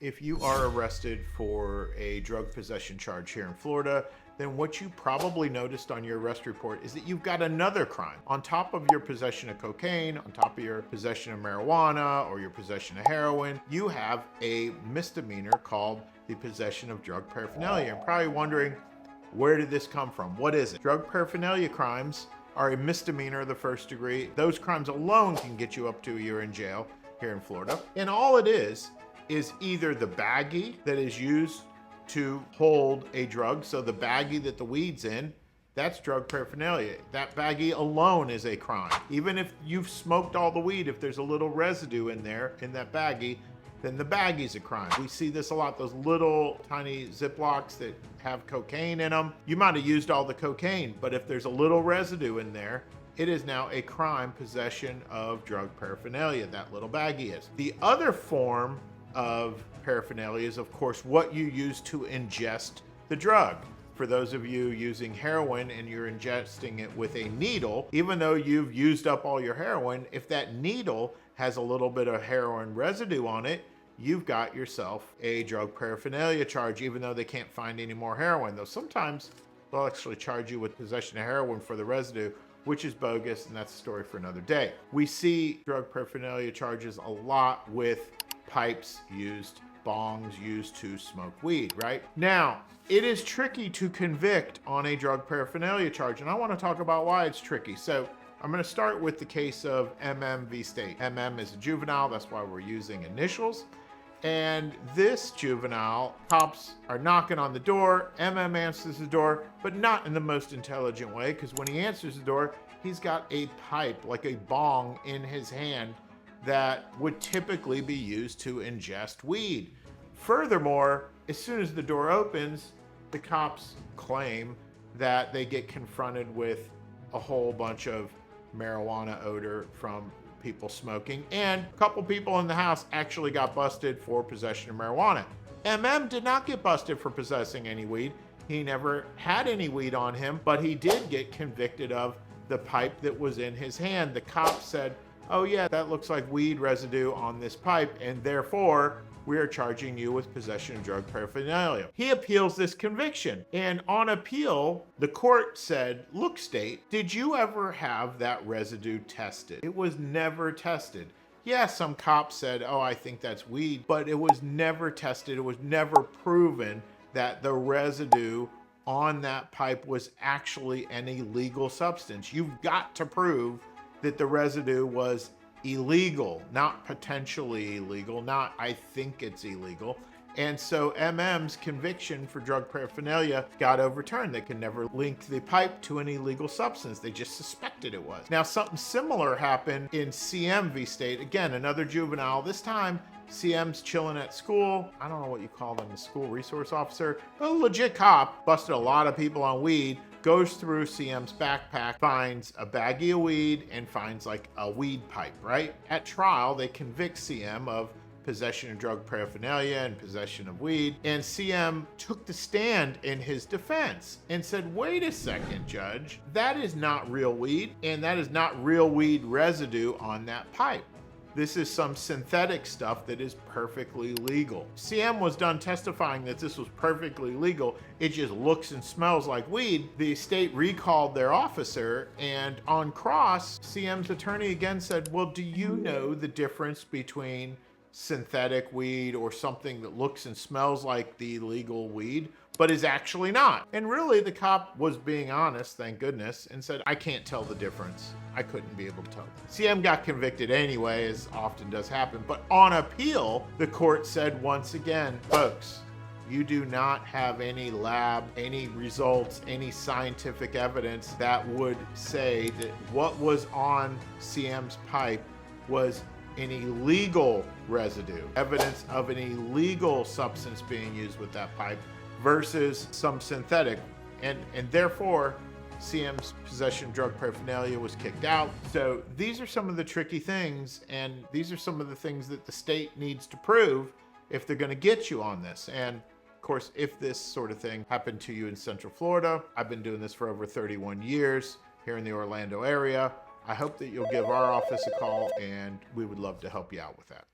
If you are arrested for a drug possession charge here in Florida, then what you probably noticed on your arrest report is that you've got another crime. On top of your possession of cocaine, on top of your possession of marijuana or your possession of heroin, you have a misdemeanor called the possession of drug paraphernalia. You're probably wondering, where did this come from? What is it? Drug paraphernalia crimes are a misdemeanor of the first degree. Those crimes alone can get you up to a year in jail here in Florida. And all it is either the baggie that is used to hold a drug. So the baggie that the weed's in, that's drug paraphernalia. That baggie alone is a crime. Even if you've smoked all the weed, if there's a little residue in there, in that baggie, then the baggie's a crime. We see this a lot, those little tiny Ziplocs that have cocaine in them. You might have used all the cocaine, but if there's a little residue in there, it is now a crime, possession of drug paraphernalia, that little baggie is. The other form of paraphernalia is, of course, what you use to ingest the drug. For those of you using heroin and you're ingesting it with a needle, even though you've used up all your heroin, if that needle has a little bit of heroin residue on it, you've got yourself a drug paraphernalia charge, even though they can't find any more heroin. Though sometimes they'll actually charge you with possession of heroin for the residue, which is bogus, and that's a story for another day. We see drug paraphernalia charges a lot with pipes used, bongs used to smoke weed, right? Now, it is tricky to convict on a drug paraphernalia charge, and I want to talk about why it's tricky. So I'm going to start with the case of MM v. State. MM is a juvenile, that's why we're using initials. And this juvenile, cops are knocking on the door, MM answers the door, but not in the most intelligent way, because when he answers the door, he's got a pipe, like a bong in his hand, that would typically be used to ingest weed. Furthermore, as soon as the door opens, the cops claim that they get confronted with a whole bunch of marijuana odor from people smoking, and a couple people in the house actually got busted for possession of marijuana. MM did not get busted for possessing any weed. He never had any weed on him, but he did get convicted of the pipe that was in his hand. The cops said, oh yeah, that looks like weed residue on this pipe, and therefore we are charging you with possession of drug paraphernalia. He appeals this conviction, and on appeal, the court said, look, State, did you ever have that residue tested? It was never tested. Yeah, some cops said, oh, I think that's weed, but it was never tested. It was never proven that the residue on that pipe was actually an illegal substance. You've got to prove that the residue was illegal, not potentially illegal, not I think it's illegal. And so MM's conviction for drug paraphernalia got overturned. They could never link the pipe to an illegal substance. They just suspected it was. Now, something similar happened in CM v. State. Again, another juvenile. This time, CM's chilling at school. I don't know what you call them, the school resource officer. A legit cop busted a lot of people on weed, goes through CM's backpack, finds a baggie of weed, and finds like a weed pipe, right? At trial, they convict CM of possession of drug paraphernalia and possession of weed. And CM took the stand in his defense and said, wait a second, Judge, that is not real weed, and that is not real weed residue on that pipe. This is some synthetic stuff that is perfectly legal. CM was done testifying that this was perfectly legal. It just looks and smells like weed. The state recalled their officer, and on cross, CM's attorney again said, well, do you know the difference between synthetic weed or something that looks and smells like the legal weed, but is actually not? And really, the cop was being honest, thank goodness, and said, I can't tell the difference. I couldn't be able to tell. CM got convicted anyway, as often does happen, but on appeal, the court said once again, folks, you do not have any lab, any results, any scientific evidence that would say that what was on CM's pipe was an illegal residue, evidence of an illegal substance being used with that pipe versus some synthetic. And therefore, CM's possession of drug paraphernalia was kicked out. So these are some of the tricky things, and these are some of the things that the state needs to prove if they're going to get you on this. And of course, if this sort of thing happened to you in Central Florida, I've been doing this for over 31 years here in the Orlando area. I hope that you'll give our office a call, and we would love to help you out with that.